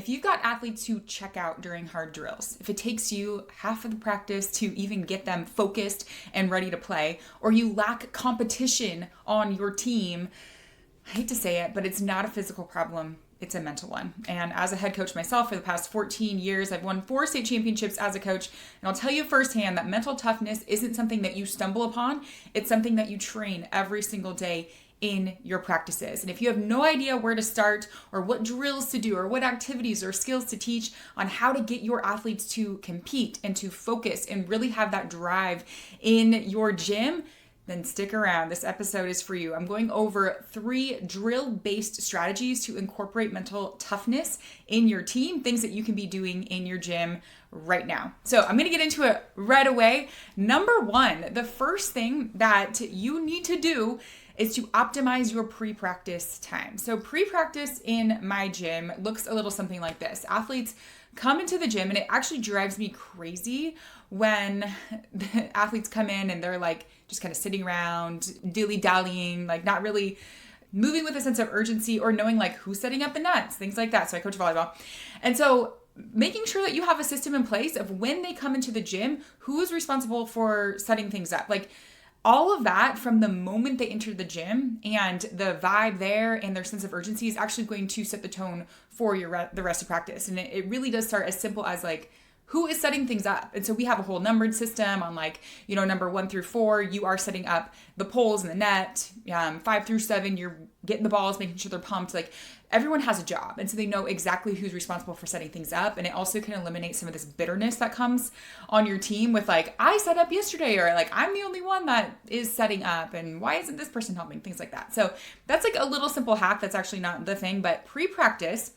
if you've got athletes who check out during hard drills, if it takes you half of the practice to even get them focused and ready to play, or you lack competition on your team, I hate to say it, but it's not a physical problem. It's a mental one. And as a head coach myself for the past 14 years, I've won 4 state championships as a coach. And I'll tell you firsthand that mental toughness isn't something that you stumble upon. It's something that you train every single day in your practices. And if you have no idea where to start or what drills to do or what activities or skills to teach on how to get your athletes to compete and to focus and really have that drive in your gym, then stick around. This episode is for you. I'm going over 3 drill-based strategies to incorporate mental toughness in your team, things that you can be doing in your gym right now. So I'm going to get into it right away. Number 1, the first thing that you need to do is to optimize your pre-practice time. So pre-practice in my gym looks a little something like this. Athletes come into the gym, and it actually drives me crazy when the athletes come in and they're like just kind of sitting around, dilly-dallying, like not really moving with a sense of urgency or knowing like who's setting up the nets, things like that. So I coach volleyball. And so making sure that you have a system in place of when they come into the gym, who is responsible for setting things up. Like all of that from the moment they enter the gym, and the vibe there and their sense of urgency is actually going to set the tone for the rest of practice. And it really does start as simple as like, who is setting things up? And so we have a whole numbered system on like, number 1 through 4, you are setting up the poles and the net. 5 through 7, you're getting the balls, making sure they're pumped. Like everyone has a job. And so they know exactly who's responsible for setting things up. And it also can eliminate some of this bitterness that comes on your team with like, I set up yesterday, or like, I'm the only one that is setting up, and why isn't this person helping? Things like that. So that's like a little simple hack. That's actually not the thing, but pre-practice,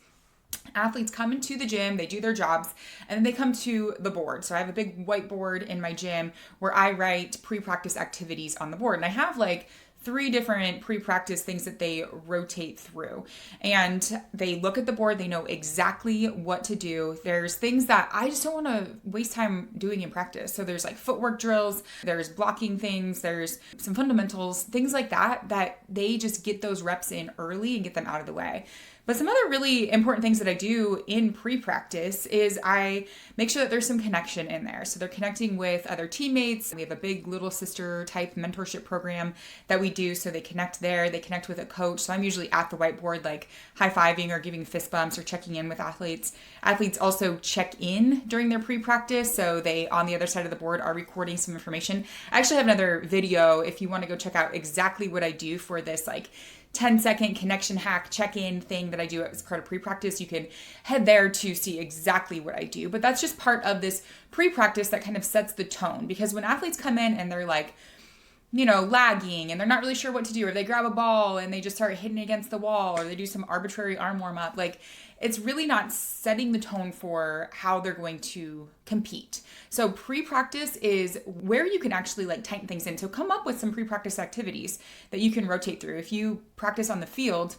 athletes come into the gym, they do their jobs, and then they come to the board. So I have a big whiteboard in my gym where I write pre-practice activities on the board. And I have like 3 different pre-practice things that they rotate through. And they look at the board, they know exactly what to do. There's things that I just don't want to waste time doing in practice. So there's like footwork drills, there's blocking things, there's some fundamentals, things like that they just get those reps in early and get them out of the way. But some other really important things that I do in pre-practice is I make sure that there's some connection in there. So they're connecting with other teammates. We have a big little sister type mentorship program that we do. So they connect there. They connect with a coach. So I'm usually at the whiteboard, like high-fiving or giving fist bumps or checking in with athletes. Athletes also check in during their pre-practice. So they, on the other side of the board, are recording some information. I actually have another video if you want to go check out exactly what I do for this like 10-second connection hack check-in thing that I do as part of pre-practice. You can head there to see exactly what I do. But that's just part of this pre-practice that kind of sets the tone. Because when athletes come in and they're like, lagging and they're not really sure what to do, or they grab a ball and they just start hitting against the wall, or they do some arbitrary arm warm up, like it's really not setting the tone for how they're going to compete. So pre-practice is where you can actually like tighten things in. So come up with some pre-practice activities that you can rotate through. If you practice on the field,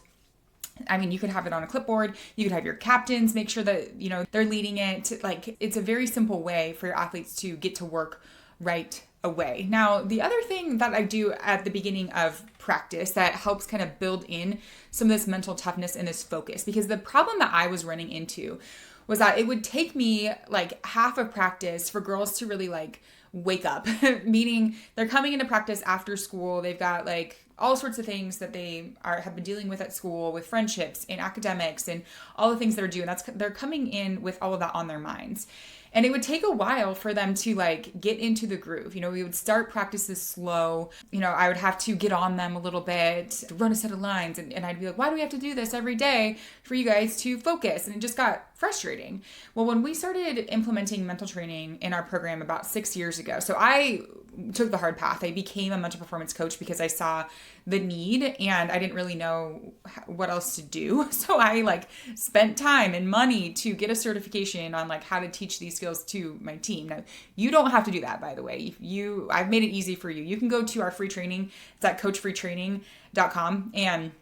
you could have it on a clipboard. You could have your captains make sure that, they're leading it. Like it's a very simple way for your athletes to get to work right away. Now, the other thing that I do at the beginning of practice that helps kind of build in some of this mental toughness and this focus, because the problem that I was running into was that it would take me like half of practice for girls to really like wake up, meaning they're coming into practice after school. They've got like all sorts of things that they have been dealing with at school, with friendships and academics and all the things they're doing. They're coming in with all of that on their minds. And it would take a while for them to like get into the groove. We would start practices slow. I would have to get on them a little bit, run a set of lines. And I'd be like, why do we have to do this every day for you guys to focus? And it just got frustrating. Well, when we started implementing mental training in our program about 6 years ago, so I took the hard path. I became a mental performance coach because I saw the need and I didn't really know what else to do. So I like spent time and money to get a certification on like how to teach these skills to my team. Now, you don't have to do that, by the way. I've made it easy for you. You can go to our free training. It's at coachbretraining.com, and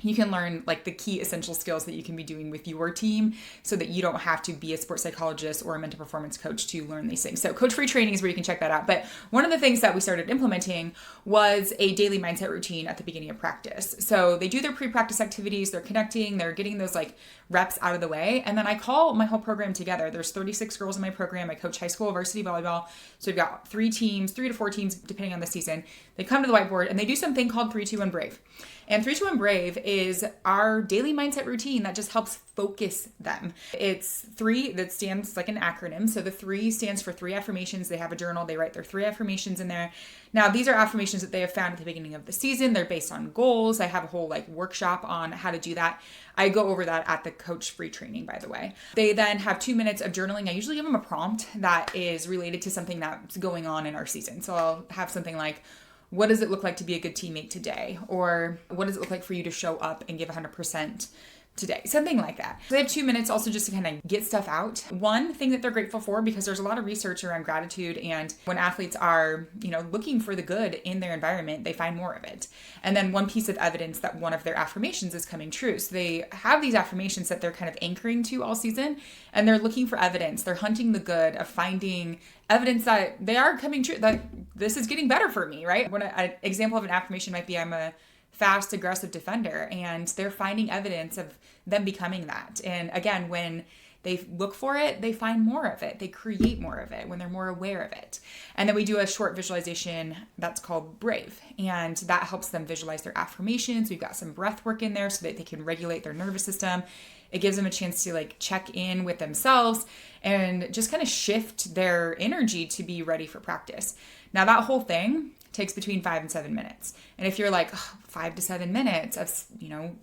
you can learn like the key essential skills that you can be doing with your team so that you don't have to be a sports psychologist or a mental performance coach to learn these things. So Coach Bre training is where you can check that out. But one of the things that we started implementing was a daily mindset routine at the beginning of practice. So they do their pre-practice activities, they're connecting, they're getting those like reps out of the way. And then I call my whole program together. There's 36 girls in my program. I coach high school varsity volleyball. So we've got 3 to 4 teams, depending on the season. They come to the whiteboard and they do something called 3, 2, 1 Brave. And 3, 2, 1 Brave is our daily mindset routine that just helps focus them. It's 3 that stands like an acronym. So the 3 stands for 3 affirmations. They have a journal. They write their 3 affirmations in there. Now, these are affirmations that they have found at the beginning of the season. They're based on goals. I have a whole like workshop on how to do that. I go over that at the Coach Bre training, by the way. They then have 2 minutes of journaling. I usually give them a prompt that is related to something that's going on in our season. So I'll have something like, what does it look like to be a good teammate today? Or what does it look like for you to show up and give 100% today? Something like that. So they have 2 minutes also just to kind of get stuff out. One thing that they're grateful for, because there's a lot of research around gratitude, and when athletes are, looking for the good in their environment, they find more of it. And then one piece of evidence that one of their affirmations is coming true. So they have these affirmations that they're kind of anchoring to all season, and they're looking for evidence. They're hunting the good of finding evidence that they are coming true, that this is getting better for me, right? An example of an affirmation might be, I'm a fast, aggressive defender, and they're finding evidence of them becoming that. And again, when they look for it, they find more of it. They create more of it when they're more aware of it. And then we do a short visualization that's called Brave, and that helps them visualize their affirmations. We've got some breath work in there so that they can regulate their nervous system. It gives them a chance to like check in with themselves and just kind of shift their energy to be ready for practice. Now that whole thing takes between 5 and 7 minutes. And if you're like 5 to 7 minutes of,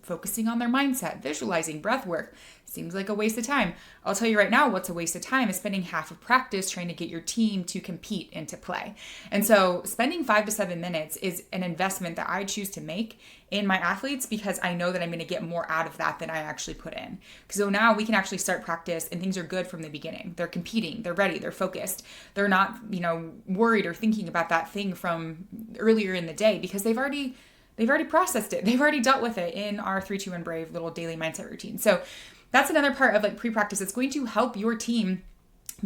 focusing on their mindset, visualizing, breath work, seems like a waste of time. I'll tell you right now, what's a waste of time is spending half of practice trying to get your team to compete and to play. And so spending 5 to 7 minutes is an investment that I choose to make in my athletes because I know that I'm going to get more out of that than I actually put in. So now we can actually start practice and things are good from the beginning. They're competing, they're ready, they're focused. They're not, worried or thinking about that thing from earlier in the day because they've already processed it. They've already dealt with it in our 3, 2, 1 Brave little daily mindset routine. So that's another part of like pre-practice. It's going to help your team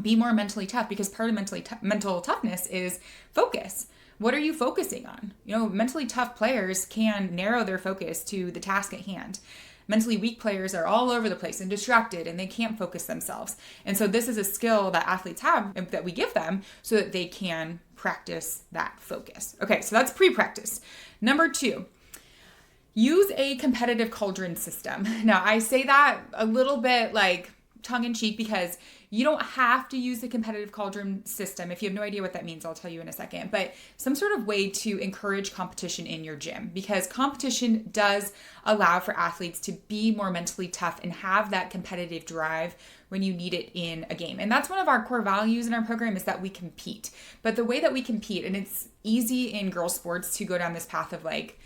be more mentally tough because part of mental toughness is focus. What are you focusing on? Mentally tough players can narrow their focus to the task at hand. Mentally weak players are all over the place and distracted and they can't focus themselves. And so this is a skill that athletes have that we give them so that they can practice that focus. Okay, so that's pre-practice. Number 2, use a competitive cauldron system. Now, I say that a little bit like tongue-in-cheek because you don't have to use the competitive cauldron system. If you have no idea what that means, I'll tell you in a second. But some sort of way to encourage competition in your gym because competition does allow for athletes to be more mentally tough and have that competitive drive when you need it in a game. And that's one of our core values in our program is that we compete. But the way that we compete, and it's easy in girls sports to go down this path of like,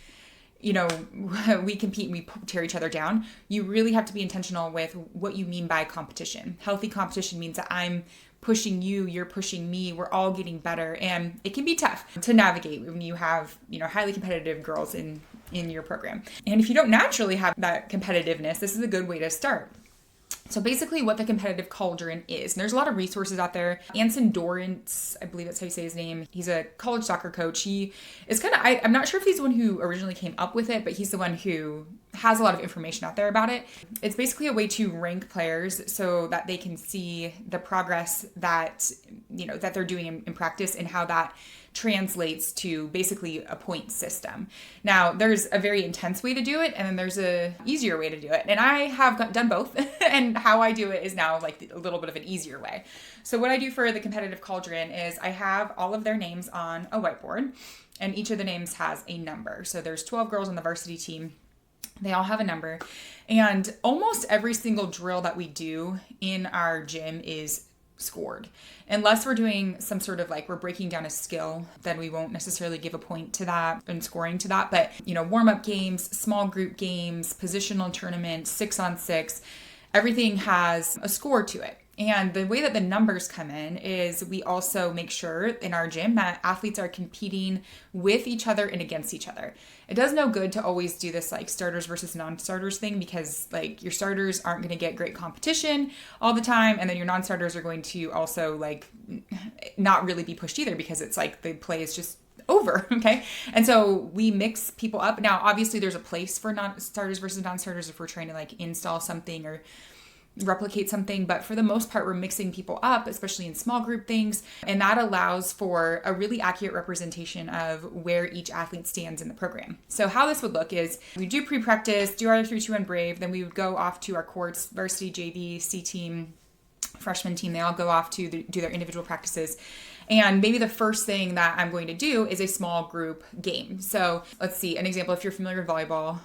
we compete and we tear each other down. You really have to be intentional with what you mean by competition. Healthy competition means that I'm pushing you, you're pushing me, we're all getting better. And it can be tough to navigate when you have, highly competitive girls in your program. And if you don't naturally have that competitiveness, this is a good way to start. So basically what the competitive cauldron is, and there's a lot of resources out there. Anson Dorrance, I believe that's how you say his name. He's a college soccer coach. He is I'm not sure if he's the one who originally came up with it, but he's the one who has a lot of information out there about it. It's basically a way to rank players so that they can see the progress that, that they're doing in practice and how that translates to basically a point system. Now, there's a very intense way to do it, and then there's a easier way to do it. And I have done both, and how I do it is now like a little bit of an easier way. So what I do for the competitive cauldron is I have all of their names on a whiteboard, and each of the names has a number. So there's 12 girls on the varsity team. They all have a number, and almost every single drill that we do in our gym is scored. Unless we're doing some sort of we're breaking down a skill, then we won't necessarily give a point to that and scoring to that. But, warm-up games, small group games, positional tournaments, 6-on-6, everything has a score to it. And the way that the numbers come in is we also make sure in our gym that athletes are competing with each other and against each other. It does no good to always do this like starters versus non-starters thing, because like your starters aren't going to get great competition all the time. And then your non-starters are going to also like not really be pushed either, because it's like the play is just over. Okay. And so we mix people up. Now, obviously there's a place for non-starters versus non-starters if we're trying to like install something or replicate something, but for the most part, we're mixing people up, especially in small group things. And that allows for a really accurate representation of where each athlete stands in the program. So how this would look is we do pre-practice, do our 3-2-1 Brave, then we would go off to our courts, varsity, JV, C team, freshman team. They all go off to do their individual practices. And maybe the first thing that I'm going to do is a small group game. So let's see, an example, if you're familiar with volleyball,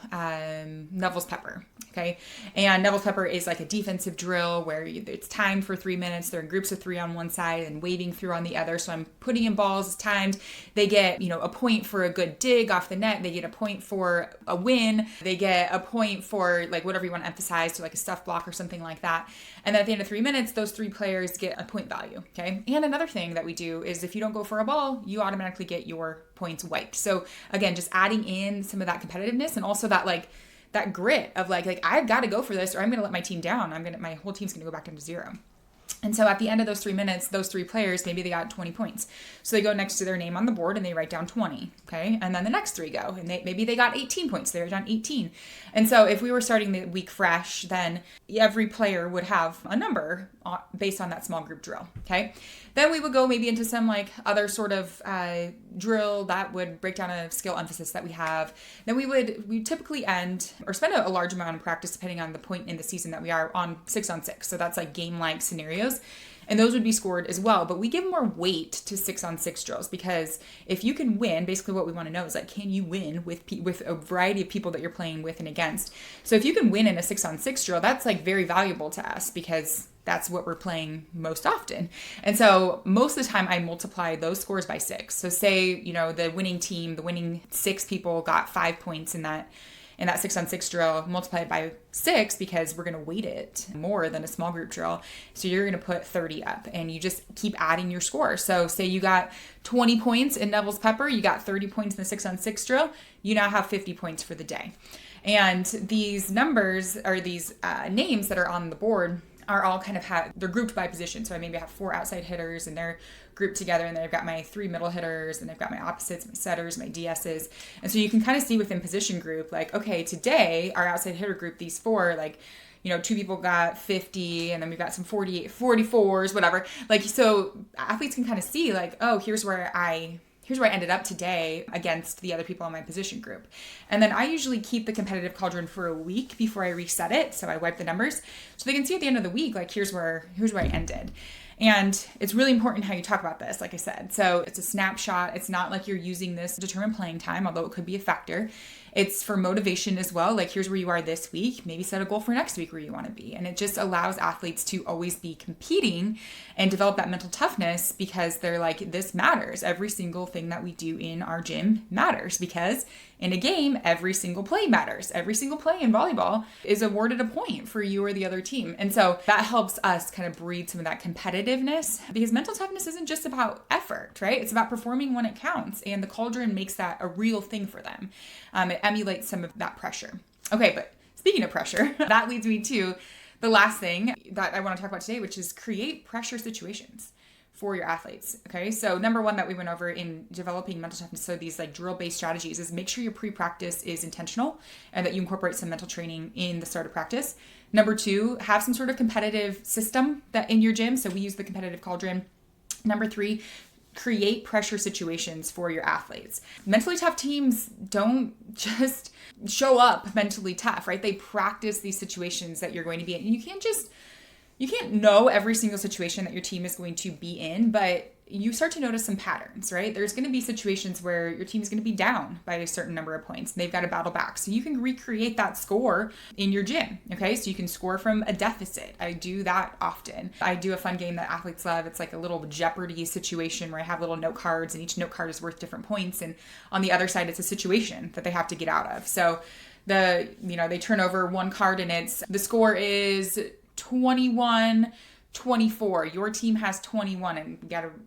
Neville's Pepper, okay? And Neville's Pepper is like a defensive drill where it's timed for 3 minutes. They're in groups of 3 on one side and waving through on the other. So I'm putting in balls, it's timed. They get, a point for a good dig off the net. They get a point for a win. They get a point for like whatever you want to emphasize, so like a stuff block or something like that. And then at the end of 3 minutes, those 3 players get a point value, okay? And another thing that we do is if you don't go for a ball, you automatically get your points wiped. So again, just adding in some of that competitiveness and also that like that grit of like I've got to go for this or I'm going to let my team down. My whole team's going to go back down to 0. And so at the end of those 3 minutes, those 3 players, maybe they got 20 points. So they go next to their name on the board and they write down 20, okay? And then the next 3 go and maybe they got 18 points. They write down 18. And so if we were starting the week fresh, then every player would have a number based on that small group drill, okay? Then we would go maybe into some like other sort of drill that would break down a skill emphasis that we have. Then we typically end or spend a large amount of practice depending on the point in the season that we are on 6-on-6. So that's like game-like scenarios. And those would be scored as well. But we give more weight to 6-on-6 drills because if you can win, basically what we want to know is like, can you win with a variety of people that you're playing with and against? So if you can win in a 6-on-6 drill, that's like very valuable to us because that's what we're playing most often. And so most of the time I multiply those scores by 6. So say, the winning team, the winning 6 people got 5 points in that 6-on-6 drill, multiply it by 6 because we're going to weight it more than a small group drill. So you're going to put 30 up and you just keep adding your score. So say you got 20 points in Neville's Pepper, you got 30 points in the 6-on-6 drill, you now have 50 points for the day. And these numbers or these names that are on the board are all kind of they're grouped by position. So I maybe have 4 outside hitters and they're grouped together, and then I've got my 3 middle hitters and I've got my opposites, my setters, my DSs. And so you can kind of see within position group, like, okay, today our outside hitter group, these 4, like, 2 people got 50 and then we've got some 48, 44s, whatever. Like, so athletes can kind of see like, oh, here's where I ended up today against the other people in my position group. And then I usually keep the competitive cauldron for a week before I reset it. So I wipe the numbers so they can see at the end of the week, like, here's where I ended. And it's really important how you talk about this, like I said. So it's a snapshot. It's not like you're using this to determine playing time, although it could be a factor. It's for motivation as well. Like, here's where you are this week. Maybe set a goal for next week where you want to be. And it just allows athletes to always be competing and develop that mental toughness because they're like, this matters. Every single thing that we do in our gym matters because in a game, every single play matters. Every single play in volleyball is awarded a point for you or the other team. And so that helps us kind of breed some of that competitiveness because mental toughness isn't just about effort, right? It's about performing when it counts. And the Cauldron makes that a real thing for them. It emulates some of that pressure. Okay, but speaking of pressure, that leads me to the last thing that I want to talk about today, which is create pressure situations for your athletes. Okay, so number 1 that we went over in developing mental toughness, so these like drill-based strategies, is make sure your pre-practice is intentional and that you incorporate some mental training in the start of practice. Number 2, have some sort of competitive system that in your gym. So we use the competitive cauldron. Number 3, create pressure situations for your athletes. Mentally tough teams don't just show up mentally tough, right? They practice these situations that you're going to be in. And you can't know every single situation that your team is going to be in, but you start to notice some patterns, right? There's going to be situations where your team is going to be down by a certain number of points and they've got to battle back. So you can recreate that score in your gym, okay? So you can score from a deficit. I do that often. I do a fun game that athletes love. It's like a little Jeopardy situation where I have little note cards and each note card is worth different points. And on the other side, it's a situation that they have to get out of. So they turn over one card and the score is 21 24, your team has 21, and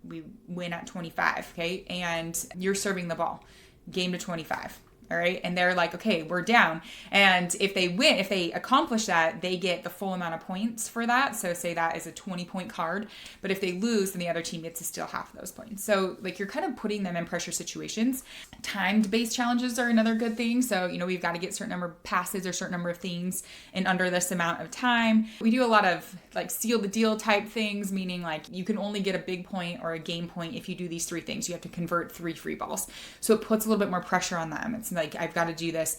we win at 25, okay? And you're serving the ball, game to 25. All right. And they're like, okay, we're down. And if they win, if they accomplish that, they get the full amount of points for that. So say that is a 20-point card. But if they lose, then the other team gets to steal half of those points. So like you're kind of putting them in pressure situations. Timed based challenges are another good thing. So, we've got to get a certain number of passes or certain number of things in under this amount of time. We do a lot of like seal the deal type things, meaning like you can only get a big point or a game point if you do these 3 things. You have to convert 3 free balls. So it puts a little bit more pressure on them. It's like, I've got to do this,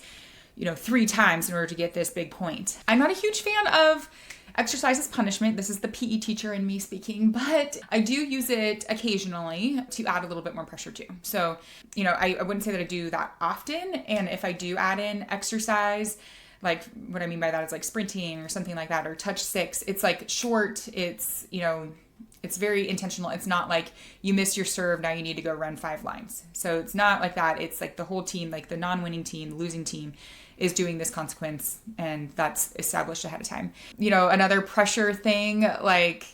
3 times in order to get this big point. I'm not a huge fan of exercise as punishment. This is the PE teacher in me speaking, but I do use it occasionally to add a little bit more pressure too. So, I wouldn't say that I do that often. And if I do add in exercise, like what I mean by that is like sprinting or something like that, or touch 6, it's like short, it's, it's very intentional. It's not like you missed your serve, now you need to go run 5 lines. So it's not like that. It's like the whole team, like the non-winning team, the losing team is doing this consequence, and that's established ahead of time. Another pressure thing, like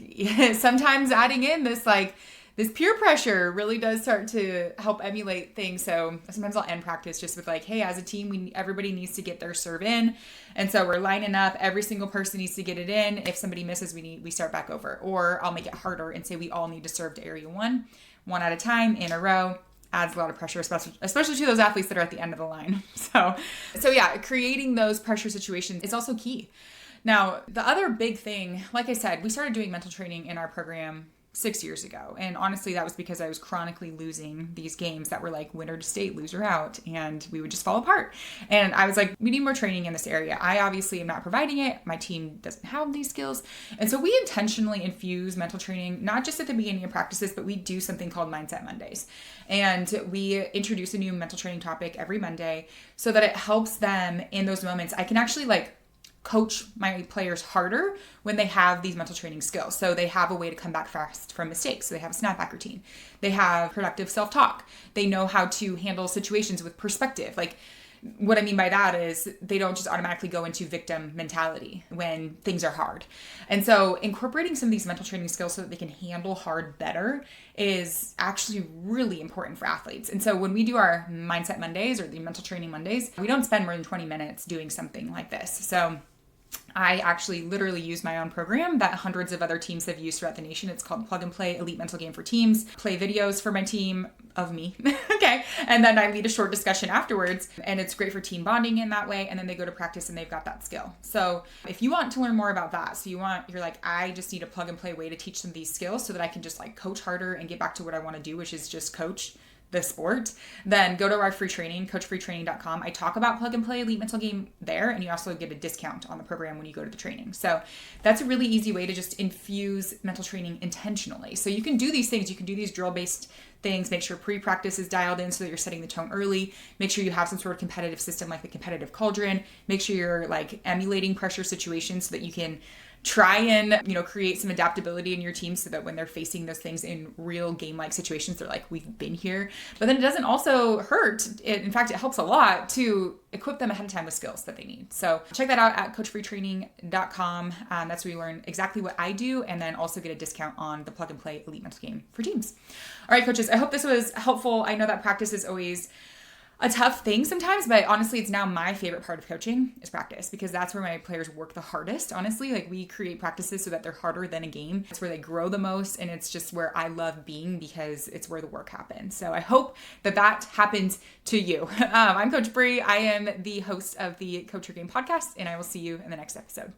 sometimes adding in this peer pressure really does start to help emulate things. So sometimes I'll end practice just with like, hey, as a team, everybody needs to get their serve in. And so we're lining up. Every single person needs to get it in. If somebody misses, we start back over. Or I'll make it harder and say we all need to serve to area 1 at a time in a row. Adds a lot of pressure, especially to those athletes that are at the end of the line. So yeah, creating those pressure situations is also key. Now, the other big thing, like I said, we started doing mental training in our program 6 years ago. And honestly, that was because I was chronically losing these games that were like winner to state, loser out, and we would just fall apart. And I was like, we need more training in this area. I obviously am not providing it. My team doesn't have these skills. And so we intentionally infuse mental training, not just at the beginning of practices, but we do something called Mindset Mondays. And we introduce a new mental training topic every Monday so that it helps them in those moments. I can actually coach my players harder when they have these mental training skills. So they have a way to come back fast from mistakes. So they have a snapback routine. They have productive self-talk. They know how to handle situations with perspective. Like what I mean by that is they don't just automatically go into victim mentality when things are hard. And so incorporating some of these mental training skills so that they can handle hard better is actually really important for athletes. And so when we do our Mindset Mondays or the mental training Mondays, we don't spend more than 20 minutes doing something like this. So I actually literally use my own program that hundreds of other teams have used throughout the nation. It's called Plug and Play Elite Mental Game for Teams. Play videos for my team of me. Okay. And then I lead a short discussion afterwards, and it's great for team bonding in that way. And then they go to practice and they've got that skill. So if you want to learn more about that, you're like, I just need a plug and play way to teach some of these skills so that I can just coach harder and get back to what I want to do, which is just coach the sport, then go to our free training, coachbretraining.com. I talk about Plug and Play Elite Mental Game there, and you also get a discount on the program when you go to the training. So that's a really easy way to just infuse mental training intentionally. So you can do these things. You can do these drill-based things. Make sure pre-practice is dialed in so that you're setting the tone early. Make sure you have some sort of competitive system like the competitive Cauldron. Make sure you're emulating pressure situations so that you can try and, create some adaptability in your team so that when they're facing those things in real game-like situations, they're like, we've been here. But then it doesn't also hurt. In fact, it helps a lot to equip them ahead of time with skills that they need. So check that out at coachbretraining.com. That's where you learn exactly what I do and then also get a discount on the Plug and Play Elite Mental Game for Teams. All right, coaches, I hope this was helpful. I know that practice is always a tough thing sometimes, but honestly, it's now my favorite part of coaching is practice because that's where my players work the hardest. Honestly, we create practices so that they're harder than a game. It's where they grow the most, and it's just where I love being because it's where the work happens. So I hope that happens to you. I'm Coach Bre. I am the host of the Coach Your Game podcast, and I will see you in the next episode.